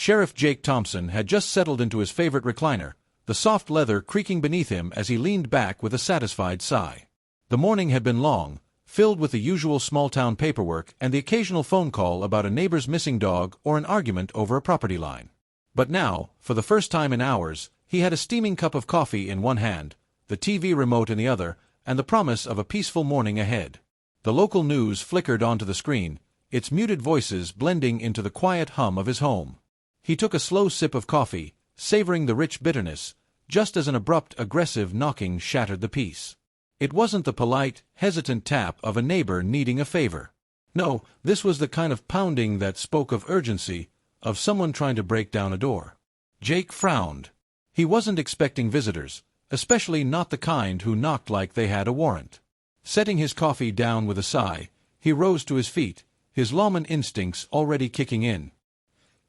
Sheriff Jake Thompson had just settled into his favorite recliner, the soft leather creaking beneath him as he leaned back with a satisfied sigh. The morning had been long, filled with the usual small-town paperwork and the occasional phone call about a neighbor's missing dog or an argument over a property line. But now, for the first time in hours, he had a steaming cup of coffee in one hand, the TV remote in the other, and the promise of a peaceful morning ahead. The local news flickered onto the screen, its muted voices blending into the quiet hum of his home. He took a slow sip of coffee, savoring the rich bitterness, just as an abrupt, aggressive knocking shattered the peace. It wasn't the polite, hesitant tap of a neighbor needing a favor. No, this was the kind of pounding that spoke of urgency, of someone trying to break down a door. Jake frowned. He wasn't expecting visitors, especially not the kind who knocked like they had a warrant. Setting his coffee down with a sigh, he rose to his feet, his lawman instincts already kicking in.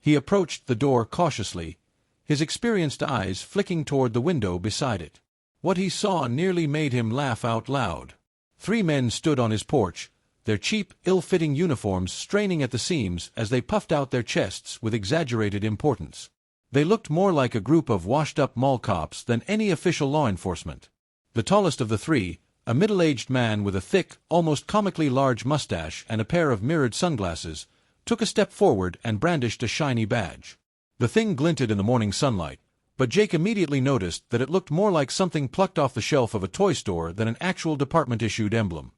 He approached the door cautiously, his experienced eyes flicking toward the window beside it. What he saw nearly made him laugh out loud. 3 men stood on his porch, their cheap, ill-fitting uniforms straining at the seams as they puffed out their chests with exaggerated importance. They looked more like a group of washed-up mall cops than any official law enforcement. The tallest of the 3, a middle-aged man with a thick, almost comically large mustache and a pair of mirrored sunglasses, took a step forward and brandished a shiny badge. The thing glinted in the morning sunlight, but Jake immediately noticed that it looked more like something plucked off the shelf of a toy store than an actual department-issued emblem.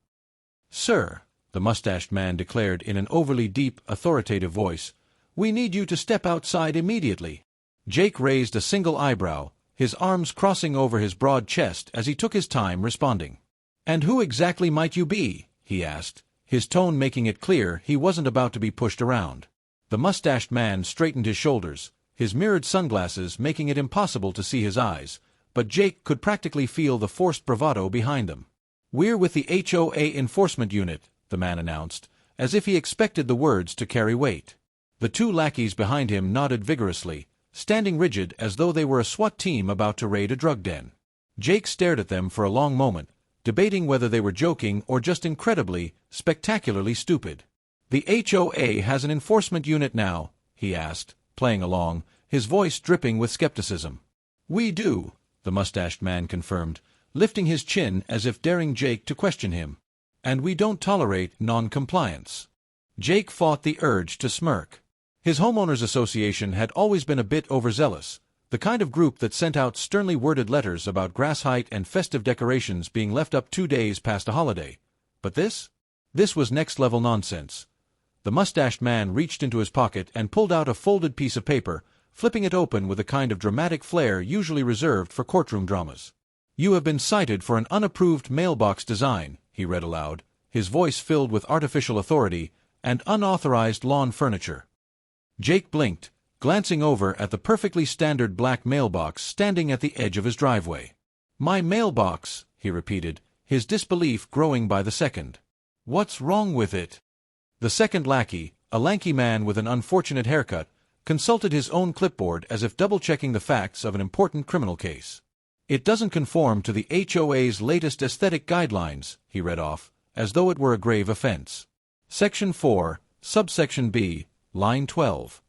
"Sir," the mustached man declared in an overly deep, authoritative voice, "we need you to step outside immediately." Jake raised a single eyebrow, his arms crossing over his broad chest as he took his time responding. "And who exactly might you be?" he asked, his tone making it clear he wasn't about to be pushed around. The mustached man straightened his shoulders, his mirrored sunglasses making it impossible to see his eyes, but Jake could practically feel the forced bravado behind them. "We're with the HOA enforcement unit," the man announced, as if he expected the words to carry weight. The 2 lackeys behind him nodded vigorously, standing rigid as though they were a SWAT team about to raid a drug den. Jake stared at them for a long moment, debating whether they were joking or just incredibly, spectacularly stupid. "The HOA has an enforcement unit now?" he asked, playing along, his voice dripping with skepticism. "We do," the mustached man confirmed, lifting his chin as if daring Jake to question him. "And we don't tolerate non-compliance." Jake fought the urge to smirk. His homeowners association had always been a bit overzealous, the kind of group that sent out sternly worded letters about grass height and festive decorations being left up 2 days past a holiday. But this? This was next-level nonsense. The mustached man reached into his pocket and pulled out a folded piece of paper, flipping it open with a kind of dramatic flair usually reserved for courtroom dramas. "You have been cited for an unapproved mailbox design," he read aloud, his voice filled with artificial authority, "and unauthorized lawn furniture." Jake blinked, glancing over at the perfectly standard black mailbox standing at the edge of his driveway. "My mailbox," he repeated, his disbelief growing by the second. "What's wrong with it?" The second lackey, a lanky man with an unfortunate haircut, consulted his own clipboard as if double-checking the facts of an important criminal case. "It doesn't conform to the HOA's latest aesthetic guidelines," he read off, as though it were a grave offense. "Section 4, subsection B, line 12.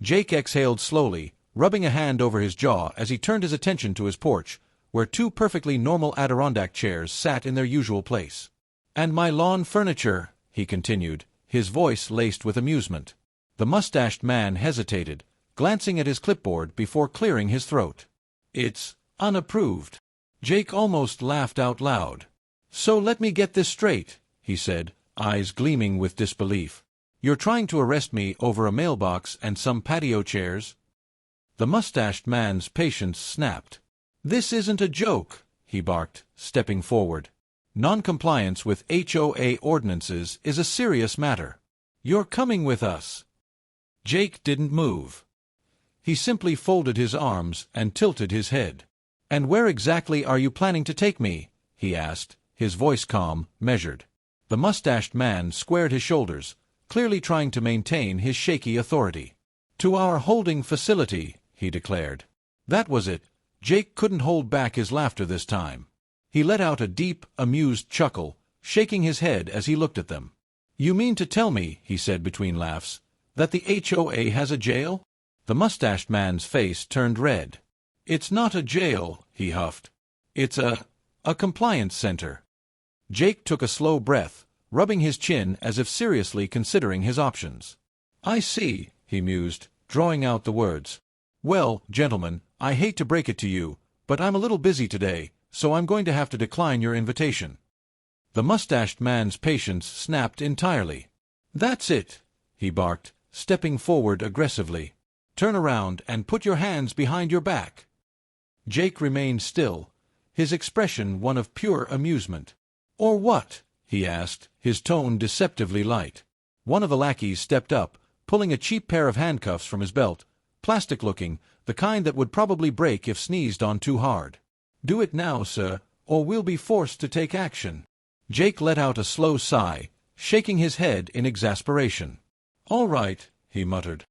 Jake exhaled slowly, rubbing a hand over his jaw as he turned his attention to his porch, where 2 perfectly normal Adirondack chairs sat in their usual place. "And my lawn furniture," he continued, his voice laced with amusement. The mustached man hesitated, glancing at his clipboard before clearing his throat. "It's unapproved." Jake almost laughed out loud. "So let me get this straight," he said, eyes gleaming with disbelief. "You're trying to arrest me over a mailbox and some patio chairs?" The mustached man's patience snapped. "This isn't a joke," he barked, stepping forward. "Non-compliance with HOA ordinances is a serious matter. You're coming with us." Jake didn't move. He simply folded his arms and tilted his head. "And where exactly are you planning to take me?" he asked, his voice calm, measured. The mustached man squared his shoulders, clearly trying to maintain his shaky authority. "To our holding facility," he declared. That was it. Jake couldn't hold back his laughter this time. He let out a deep, amused chuckle, shaking his head as he looked at them. "You mean to tell me," he said between laughs, "that the HOA has a jail?" The mustached man's face turned red. "It's not a jail," he huffed. "It's a compliance center." Jake took a slow breath, rubbing his chin as if seriously considering his options. "I see," he mused, drawing out the words. "Well, gentlemen, I hate to break it to you, but I'm a little busy today, so I'm going to have to decline your invitation." The mustached man's patience snapped entirely. "That's it," he barked, stepping forward aggressively. "Turn around and put your hands behind your back." Jake remained still, his expression one of pure amusement. "Or what?" he asked, his tone deceptively light. One of the lackeys stepped up, pulling a cheap pair of handcuffs from his belt, plastic-looking, the kind that would probably break if sneezed on too hard. "Do it now, sir, or we'll be forced to take action." Jake let out a slow sigh, shaking his head in exasperation. "All right," he muttered.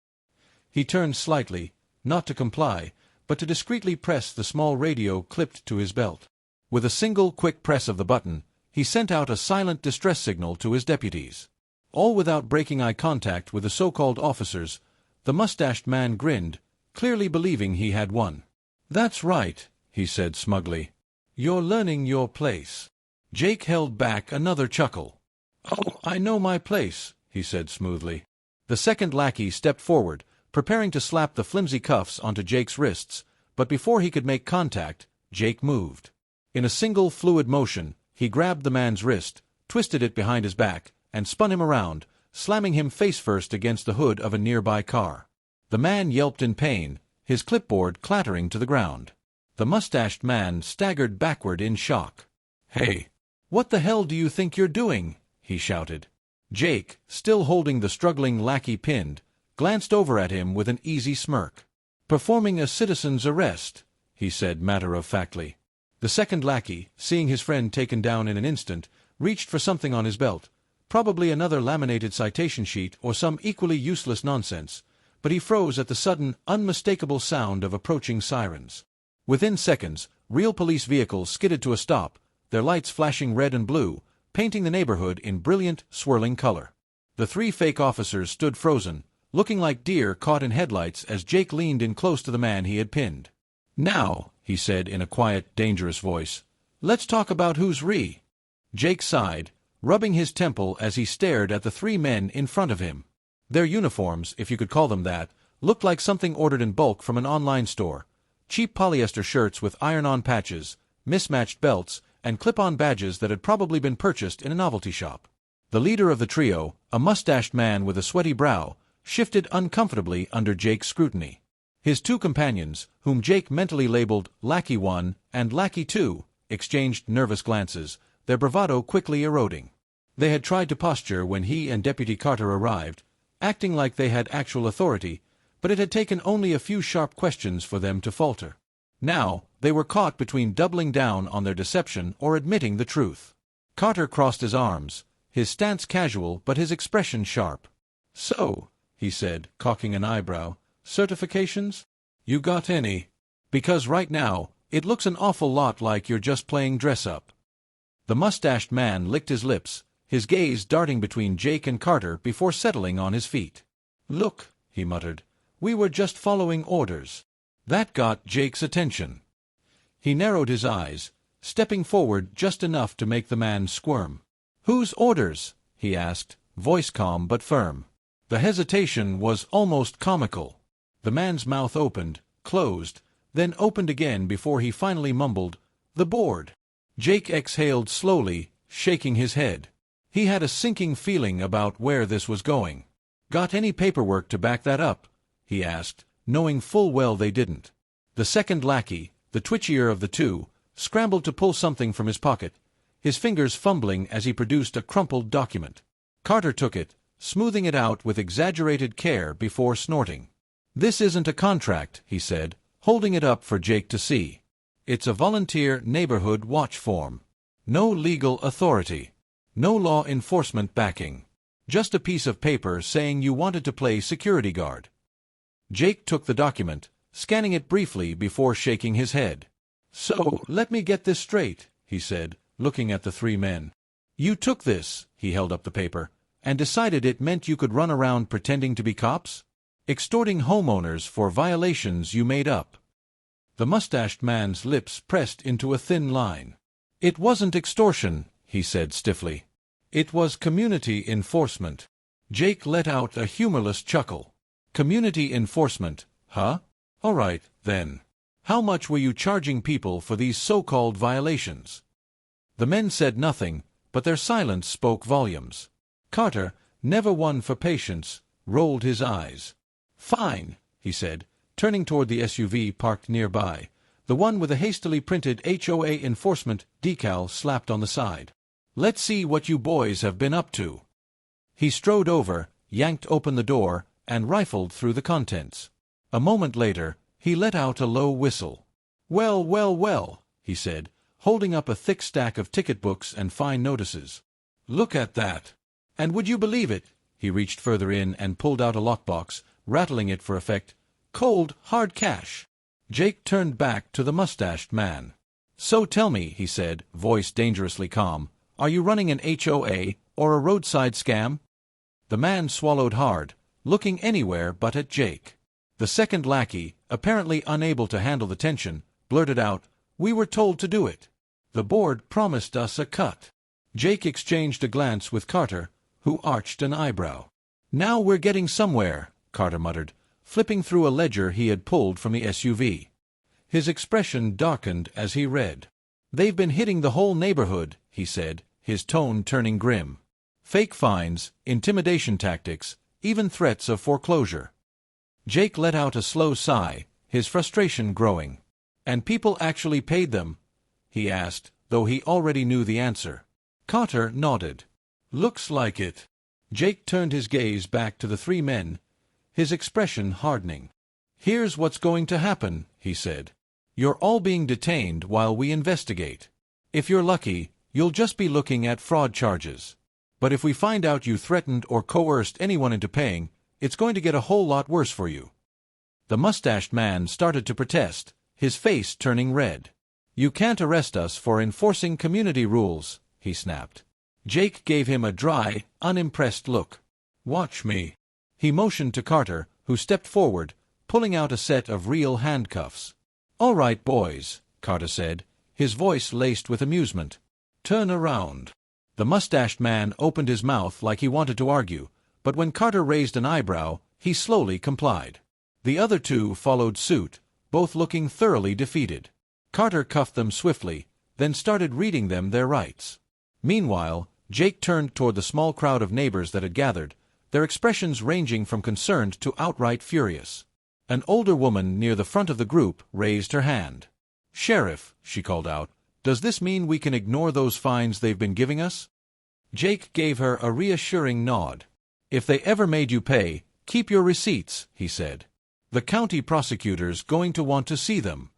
He turned slightly, not to comply, but to discreetly press the small radio clipped to his belt. With a single quick press of the button, he sent out a silent distress signal to his deputies. All without breaking eye contact with the so-called officers, the mustached man grinned, clearly believing he had won. "That's right," he said smugly. "You're learning your place." Jake held back another chuckle. "Oh, I know my place," he said smoothly. The second lackey stepped forward, preparing to slap the flimsy cuffs onto Jake's wrists, but before he could make contact, Jake moved. In a single fluid motion, he grabbed the man's wrist, twisted it behind his back, and spun him around, slamming him face-first against the hood of a nearby car. The man yelped in pain, his clipboard clattering to the ground. The mustached man staggered backward in shock. "Hey, what the hell do you think you're doing?" he shouted. Jake, still holding the struggling lackey pinned, glanced over at him with an easy smirk. "Performing a citizen's arrest," he said matter-of-factly. The second lackey, seeing his friend taken down in an instant, reached for something on his belt, probably another laminated citation sheet or some equally useless nonsense, but he froze at the sudden, unmistakable sound of approaching sirens. Within seconds, real police vehicles skidded to a stop, their lights flashing red and blue, painting the neighborhood in brilliant, swirling color. The three fake officers stood frozen, looking like deer caught in headlights as Jake leaned in close to the man he had pinned. "Now," he said in a quiet, dangerous voice, "let's talk about who's re." Jake sighed, rubbing his temple as he stared at the three men in front of him. Their uniforms, if you could call them that, looked like something ordered in bulk from an online store. Cheap polyester shirts with iron-on patches, mismatched belts, and clip-on badges that had probably been purchased in a novelty shop. The leader of the trio, a mustached man with a sweaty brow, shifted uncomfortably under Jake's scrutiny. His two companions, whom Jake mentally labeled Lackey 1 and Lackey 2, exchanged nervous glances, their bravado quickly eroding. They had tried to posture when he and Deputy Carter arrived, acting like they had actual authority, but it had taken only a few sharp questions for them to falter. Now, they were caught between doubling down on their deception or admitting the truth. Carter crossed his arms, his stance casual but his expression sharp. "So," he said, cocking an eyebrow, "certifications? You got any? Because right now, it looks an awful lot like you're just playing dress-up." The mustached man licked his lips, his gaze darting between Jake and Carter before settling on his feet. "Look," he muttered, "we were just following orders." That got Jake's attention. He narrowed his eyes, stepping forward just enough to make the man squirm. "Whose orders?" he asked, voice calm but firm. The hesitation was almost comical. The man's mouth opened, closed, then opened again before he finally mumbled, "The board." Jake exhaled slowly, shaking his head. He had a sinking feeling about where this was going. "Got any paperwork to back that up?" he asked, knowing full well they didn't. The second lackey, the twitchier of the two, scrambled to pull something from his pocket, his fingers fumbling as he produced a crumpled document. Carter took it, smoothing it out with exaggerated care before snorting. "This isn't a contract," he said, holding it up for Jake to see. "It's a volunteer neighborhood watch form. No legal authority. No law enforcement backing. Just a piece of paper saying you wanted to play security guard." Jake took the document, scanning it briefly before shaking his head. "So, let me get this straight," he said, looking at the three men. "You took this," he held up the paper, "and decided it meant you could run around pretending to be cops?" Extorting homeowners for violations you made up. The mustached man's lips pressed into a thin line. It wasn't extortion, he said stiffly. It was community enforcement. Jake let out a humorless chuckle. Community enforcement, huh? All right, then. How much were you charging people for these so-called violations? The men said nothing, but their silence spoke volumes. Carter, never one for patience, rolled his eyes. Fine, he said, turning toward the SUV parked nearby, the one with a hastily printed HOA enforcement decal slapped on the side. Let's see what you boys have been up to. He strode over, yanked open the door, and rifled through the contents. A moment later, he let out a low whistle. Well, well, well, he said, holding up a thick stack of ticket books and fine notices. Look at that. And would you believe it? He reached further in and pulled out a lockbox, rattling it for effect. Cold, hard cash. Jake turned back to the mustached man. So tell me, he said, voice dangerously calm, are you running an HOA or a roadside scam? The man swallowed hard, looking anywhere but at Jake. The second lackey, apparently unable to handle the tension, blurted out, We were told to do it. The board promised us a cut. Jake exchanged a glance with Carter, who arched an eyebrow. Now we're getting somewhere, Carter muttered, flipping through a ledger he had pulled from the SUV. His expression darkened as he read. They've been hitting the whole neighborhood, he said, his tone turning grim. Fake fines, intimidation tactics, even threats of foreclosure. Jake let out a slow sigh, his frustration growing. And people actually paid them? He asked, though he already knew the answer. Carter nodded. Looks like it. Jake turned his gaze back to the three men, his expression hardening. Here's what's going to happen, he said. You're all being detained while we investigate. If you're lucky, you'll just be looking at fraud charges. But if we find out you threatened or coerced anyone into paying, it's going to get a whole lot worse for you. The mustached man started to protest, his face turning red. You can't arrest us for enforcing community rules, he snapped. Jake gave him a dry, unimpressed look. Watch me. He motioned to Carter, who stepped forward, pulling out a set of real handcuffs. All right, boys, Carter said, his voice laced with amusement. Turn around. The mustached man opened his mouth like he wanted to argue, but when Carter raised an eyebrow, he slowly complied. The other two followed suit, both looking thoroughly defeated. Carter cuffed them swiftly, then started reading them their rights. Meanwhile, Jake turned toward the small crowd of neighbors that had gathered, their expressions ranging from concerned to outright furious. An older woman near the front of the group raised her hand. Sheriff, she called out, does this mean we can ignore those fines they've been giving us? Jake gave her a reassuring nod. If they ever made you pay, keep your receipts, he said. The county prosecutor's going to want to see them.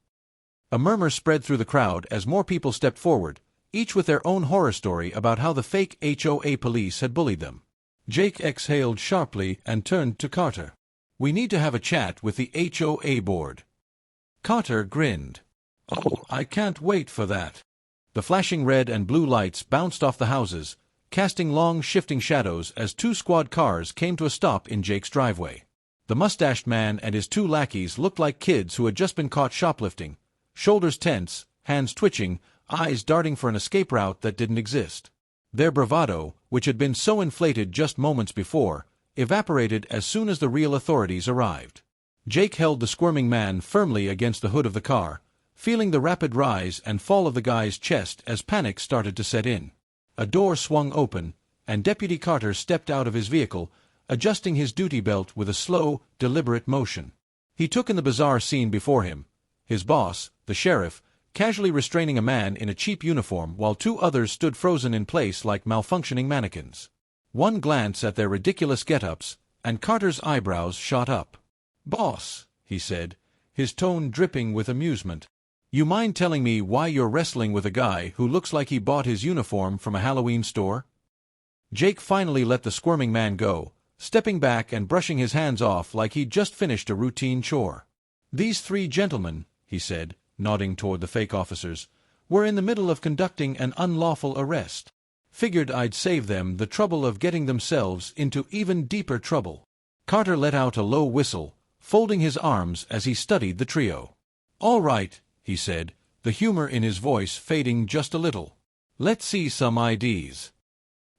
A murmur spread through the crowd as more people stepped forward, each with their own horror story about how the fake HOA police had bullied them. Jake exhaled sharply and turned to Carter. We need to have a chat with the HOA board. Carter grinned. Oh, I can't wait for that. The flashing red and blue lights bounced off the houses, casting long, shifting shadows as two squad cars came to a stop in Jake's driveway. The mustached man and his two lackeys looked like kids who had just been caught shoplifting, shoulders tense, hands twitching, eyes darting for an escape route that didn't exist. Their bravado, which had been so inflated just moments before, evaporated as soon as the real authorities arrived. Jake held the squirming man firmly against the hood of the car, feeling the rapid rise and fall of the guy's chest as panic started to set in. A door swung open, and Deputy Carter stepped out of his vehicle, adjusting his duty belt with a slow, deliberate motion. He took in the bizarre scene before him, his boss, the sheriff, casually restraining a man in a cheap uniform while two others stood frozen in place like malfunctioning mannequins. One glance at their ridiculous get-ups, and Carter's eyebrows shot up. "Boss," he said, his tone dripping with amusement, "you mind telling me why you're wrestling with a guy who looks like he bought his uniform from a Halloween store?" Jake finally let the squirming man go, stepping back and brushing his hands off like he'd just finished a routine chore. "These three gentlemen," he said, nodding toward the fake officers, "were in the middle of conducting an unlawful arrest. Figured I'd save them the trouble of getting themselves into even deeper trouble." Carter let out a low whistle, folding his arms as he studied the trio. "All right," he said, the humor in his voice fading just a little. "Let's see some IDs."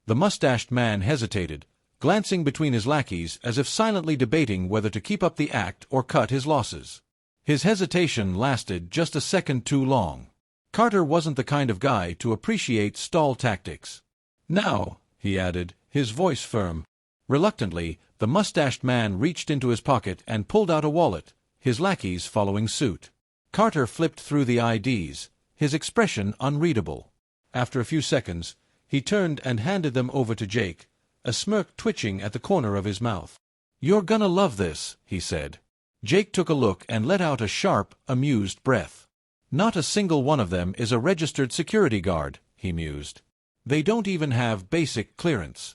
The mustached man hesitated, glancing between his lackeys as if silently debating whether to keep up the act or cut his losses. His hesitation lasted just a second too long. Carter wasn't the kind of guy to appreciate stall tactics. "Now," he added, his voice firm. Reluctantly, the mustached man reached into his pocket and pulled out a wallet, his lackeys following suit. Carter flipped through the IDs, his expression unreadable. After a few seconds, he turned and handed them over to Jake, a smirk twitching at the corner of his mouth. "You're gonna love this," he said. Jake took a look and let out a sharp, amused breath. "Not a single one of them is a registered security guard," he mused. "They don't even have basic clearance."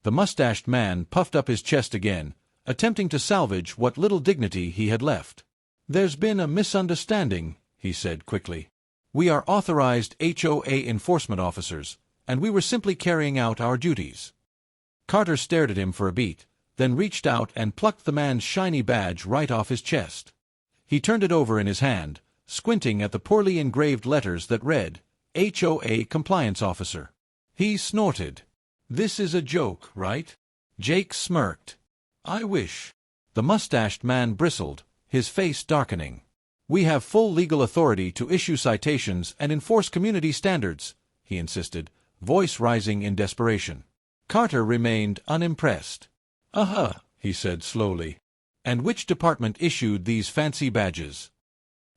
The mustached man puffed up his chest again, attempting to salvage what little dignity he had left. "There's been a misunderstanding," he said quickly. "We are authorized HOA enforcement officers, and we were simply carrying out our duties." Carter stared at him for a beat, then reached out and plucked the man's shiny badge right off his chest. He turned it over in his hand, squinting at the poorly engraved letters that read, HOA Compliance Officer. He snorted. "This is a joke, right?" Jake smirked. "I wish." The mustached man bristled, his face darkening. "We have full legal authority to issue citations and enforce community standards," he insisted, voice rising in desperation. Carter remained unimpressed. He said slowly. "And which department issued these fancy badges?"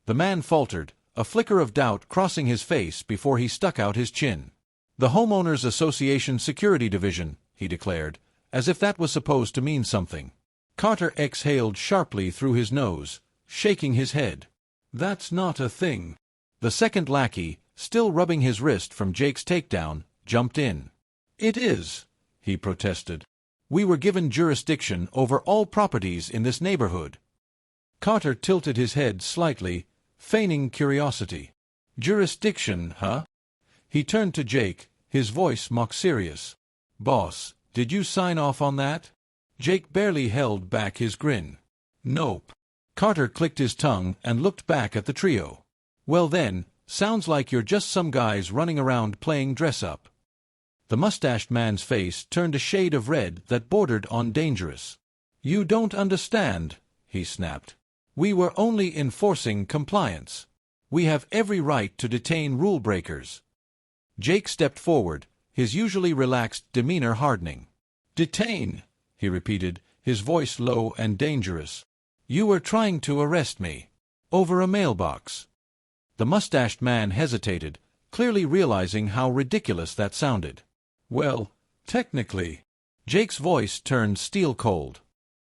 The man faltered, a flicker of doubt crossing his face before he stuck out his chin. "The Homeowners Association Security Division," he declared, as if that was supposed to mean something. Carter exhaled sharply through his nose, shaking his head. "That's not a thing." The second lackey, still rubbing his wrist from Jake's takedown, jumped in. "It is," he protested. "We were given jurisdiction over all properties in this neighborhood." Carter tilted his head slightly, feigning curiosity. "Jurisdiction, huh?" He turned to Jake, his voice mock serious. "Boss, did you sign off on that?" Jake barely held back his grin. "Nope." Carter clicked his tongue and looked back at the trio. "Well then, sounds like you're just some guys running around playing dress-up." The mustached man's face turned a shade of red that bordered on dangerous. "You don't understand," he snapped. "We were only enforcing compliance. We have every right to detain rule breakers." Jake stepped forward, his usually relaxed demeanor hardening. "Detain," he repeated, his voice low and dangerous. "You were trying to arrest me. Over a mailbox." The mustached man hesitated, clearly realizing how ridiculous that sounded. "Well, technically." Jake's voice turned steel-cold.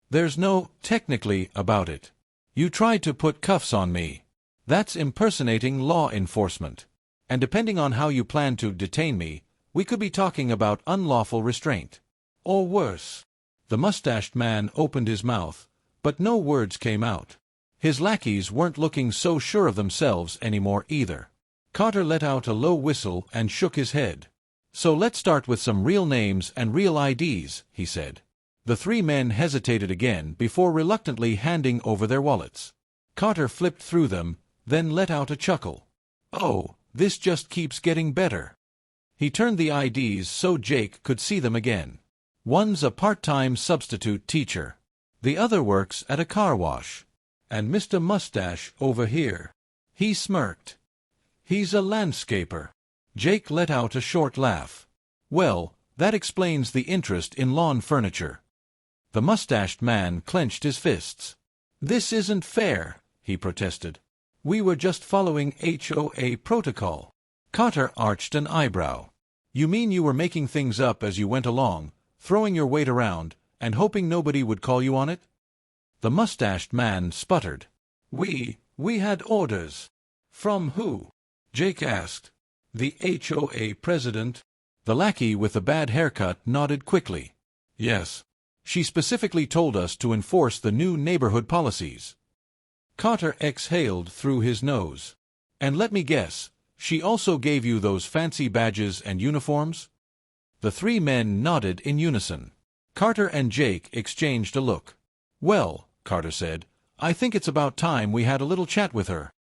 "There's no technically about it. You tried to put cuffs on me. That's impersonating law enforcement. And depending on how you plan to detain me, we could be talking about unlawful restraint. Or worse." The mustached man opened his mouth, but no words came out. His lackeys weren't looking so sure of themselves anymore either. Carter let out a low whistle and shook his head. "So let's start with some real names and real IDs," he said. The three men hesitated again before reluctantly handing over their wallets. Carter flipped through them, then let out a chuckle. "Oh, this just keeps getting better." He turned the IDs so Jake could see them again. "One's a part-time substitute teacher. The other works at a car wash. And Mr. Mustache over here." He smirked. "He's a landscaper." Jake let out a short laugh. "Well, that explains the interest in lawn furniture." The mustached man clenched his fists. "This isn't fair," he protested. "We were just following HOA protocol." Carter arched an eyebrow. "You mean you were making things up as you went along, throwing your weight around, and hoping nobody would call you on it?" The mustached man sputtered. We had orders." "From who?" Jake asked. "The HOA president." The lackey with the bad haircut nodded quickly. "Yes. She specifically told us to enforce the new neighborhood policies." Carter exhaled through his nose. "And let me guess, she also gave you those fancy badges and uniforms?" The three men nodded in unison. Carter and Jake exchanged a look. "Well," Carter said, "I think it's about time we had a little chat with her."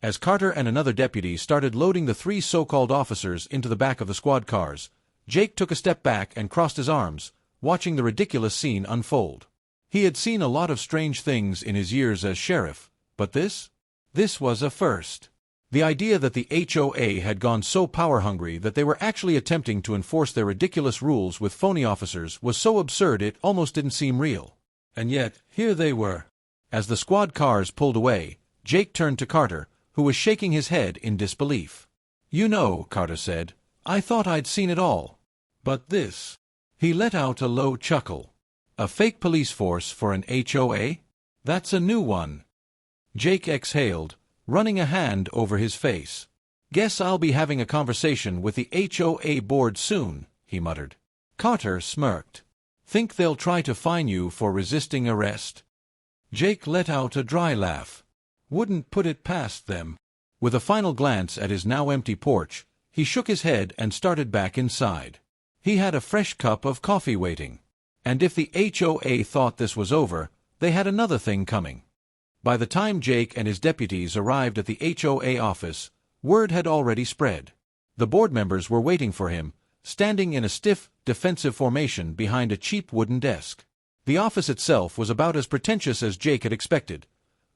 As Carter and another deputy started loading the 3 so-called officers into the back of the squad cars, Jake took a step back and crossed his arms, watching the ridiculous scene unfold. He had seen a lot of strange things in his years as sheriff, but this was a first. The idea that the HOA had gone so power-hungry that they were actually attempting to enforce their ridiculous rules with phony officers was so absurd it almost didn't seem real. And yet, here they were. As the squad cars pulled away, Jake turned to Carter, who was shaking his head in disbelief. "You know," Carter said, "I thought I'd seen it all. But this—" He let out a low chuckle. "A fake police force for an HOA? That's a new one." Jake exhaled, running a hand over his face. "Guess I'll be having a conversation with the HOA board soon," he muttered. Carter smirked. "Think they'll try to fine you for resisting arrest?" Jake let out a dry laugh. "Wouldn't put it past them." With a final glance at his now empty porch, he shook his head and started back inside. He had a fresh cup of coffee waiting. And if the HOA thought this was over, they had another thing coming. By the time Jake and his deputies arrived at the HOA office, word had already spread. The board members were waiting for him, standing in a stiff, defensive formation behind a cheap wooden desk. The office itself was about as pretentious as Jake had expected.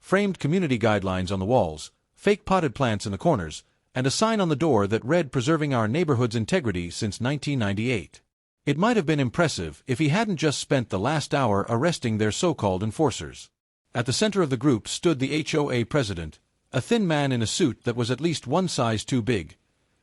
Framed community guidelines on the walls, fake potted plants in the corners, and a sign on the door that read "Preserving our neighborhood's integrity since 1998. It might have been impressive if he hadn't just spent the last hour arresting their so-called enforcers. At the center of the group stood the HOA president, a thin man in a suit that was at least one size too big,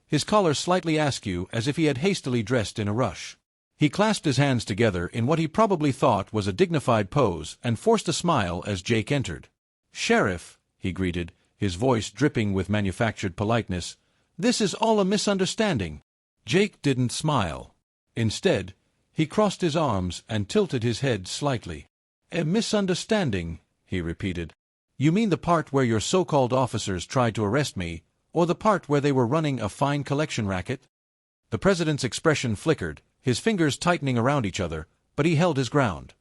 his collar slightly askew as if he had hastily dressed in a rush. He clasped his hands together in what he probably thought was a dignified pose and forced a smile as Jake entered. "Sheriff," he greeted, his voice dripping with manufactured politeness, "this is all a misunderstanding." Jake didn't smile. Instead, he crossed his arms and tilted his head slightly. "A misunderstanding," he repeated. "You mean the part where your so-called officers tried to arrest me, or the part where they were running a fine collection racket?" The president's expression flickered, his fingers tightening around each other, but he held his ground.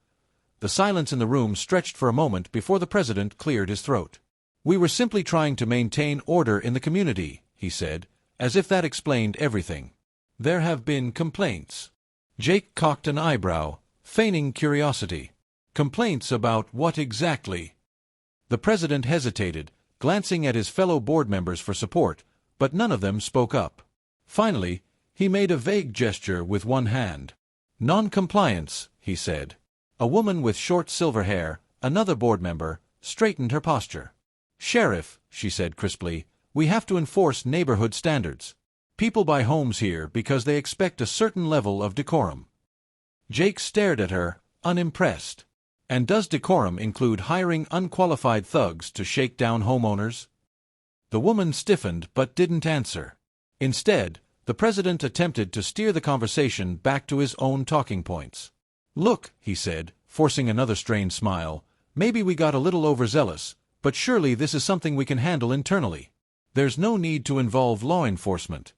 The silence in the room stretched for a moment before the president cleared his throat. "We were simply trying to maintain order in the community," he said, as if that explained everything. "There have been complaints." Jake cocked an eyebrow, feigning curiosity. "Complaints about what exactly?" The president hesitated, glancing at his fellow board members for support, but none of them spoke up. Finally, he made a vague gesture with one hand. "Non-compliance," he said. A woman with short silver hair, another board member, straightened her posture. "Sheriff," she said crisply, "we have to enforce neighborhood standards. People buy homes here because they expect a certain level of decorum." Jake stared at her, unimpressed. "And does decorum include hiring unqualified thugs to shake down homeowners?" The woman stiffened but didn't answer. Instead, the president attempted to steer the conversation back to his own talking points. "Look," he said, forcing another strained smile, "maybe we got a little overzealous, but surely this is something we can handle internally. There's no need to involve law enforcement."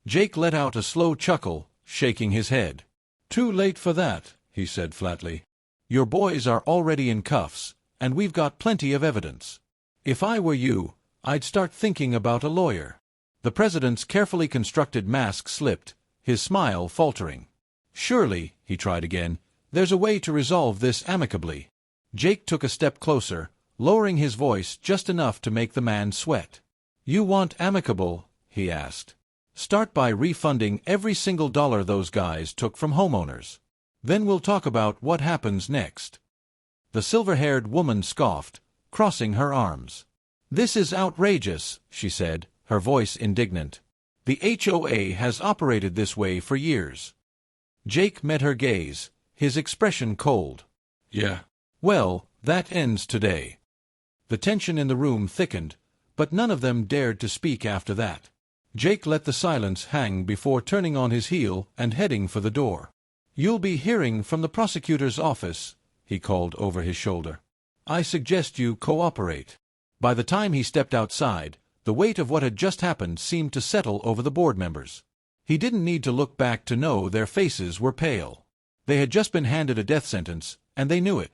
Jake let out a slow chuckle, shaking his head. "Too late for that," he said flatly. "Your boys are already in cuffs, and we've got plenty of evidence. If I were you, I'd start thinking about a lawyer." The president's carefully constructed mask slipped, his smile faltering. "Surely," he tried again, "there's a way to resolve this amicably." Jake took a step closer, lowering his voice just enough to make the man sweat. "You want amicable?" he asked. "Start by refunding every single dollar those guys took from homeowners. Then we'll talk about what happens next." The silver-haired woman scoffed, crossing her arms. "This is outrageous," she said, her voice indignant. "The HOA has operated this way for years." Jake met her gaze, his expression cold. "Yeah. Well, that ends today." The tension in the room thickened, but none of them dared to speak after that. Jake let the silence hang before turning on his heel and heading for the door. "You'll be hearing from the prosecutor's office," he called over his shoulder. "I suggest you cooperate." By the time he stepped outside, the weight of what had just happened seemed to settle over the board members. He didn't need to look back to know their faces were pale. They had just been handed a death sentence, and they knew it.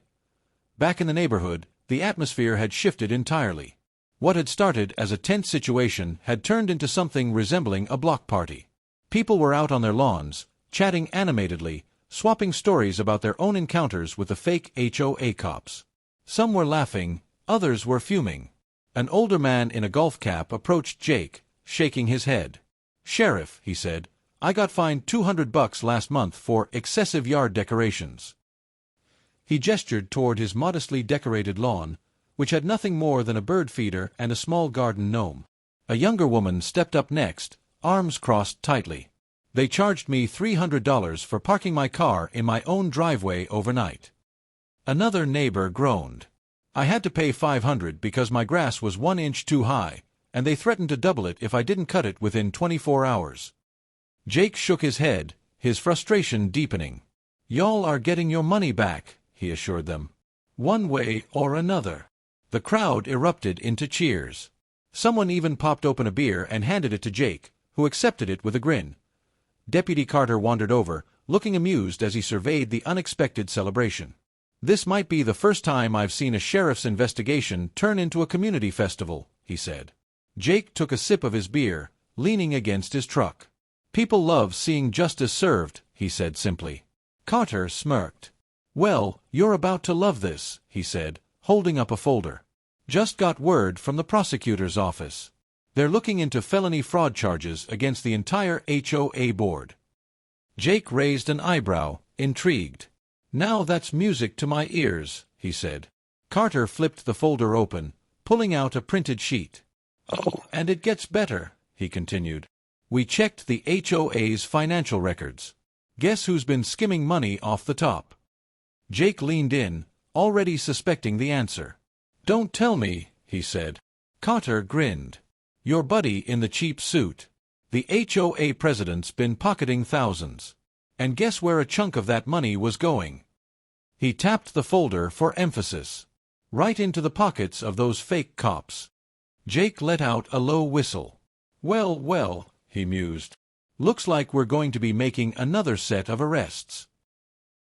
Back in the neighborhood, the atmosphere had shifted entirely. What had started as a tense situation had turned into something resembling a block party. People were out on their lawns, chatting animatedly, swapping stories about their own encounters with the fake HOA cops. Some were laughing, others were fuming. An older man in a golf cap approached Jake, shaking his head. "Sheriff," he said, "I got fined $200 last month for excessive yard decorations." He gestured toward his modestly decorated lawn, which had nothing more than a bird feeder and a small garden gnome. A younger woman stepped up next, arms crossed tightly. "They charged me $300 for parking my car in my own driveway overnight." Another neighbor groaned. "I had to pay $500 because my grass was 1 inch too high, and they threatened to double it if I didn't cut it within 24 hours. Jake shook his head, his frustration deepening. "Y'all are getting your money back," he assured them. "One way or another." The crowd erupted into cheers. Someone even popped open a beer and handed it to Jake, who accepted it with a grin. Deputy Carter wandered over, looking amused as he surveyed the unexpected celebration. "This might be the first time I've seen a sheriff's investigation turn into a community festival," he said. Jake took a sip of his beer, leaning against his truck. "People love seeing justice served," he said simply. Carter smirked. "Well, you're about to love this," he said, holding up a folder. "Just got word from the prosecutor's office. They're looking into felony fraud charges against the entire HOA board." Jake raised an eyebrow, intrigued. "Now that's music to my ears," he said. Carter flipped the folder open, pulling out a printed sheet. "Oh, and it gets better," he continued. "We checked the HOA's financial records. Guess who's been skimming money off the top?" Jake leaned in, already suspecting the answer. "Don't tell me," he said. Carter grinned. "Your buddy in the cheap suit. The HOA president's been pocketing thousands. And guess where a chunk of that money was going?" He tapped the folder for emphasis. "Right into the pockets of those fake cops." Jake let out a low whistle. Well, he mused. "Looks like we're going to be making another set of arrests."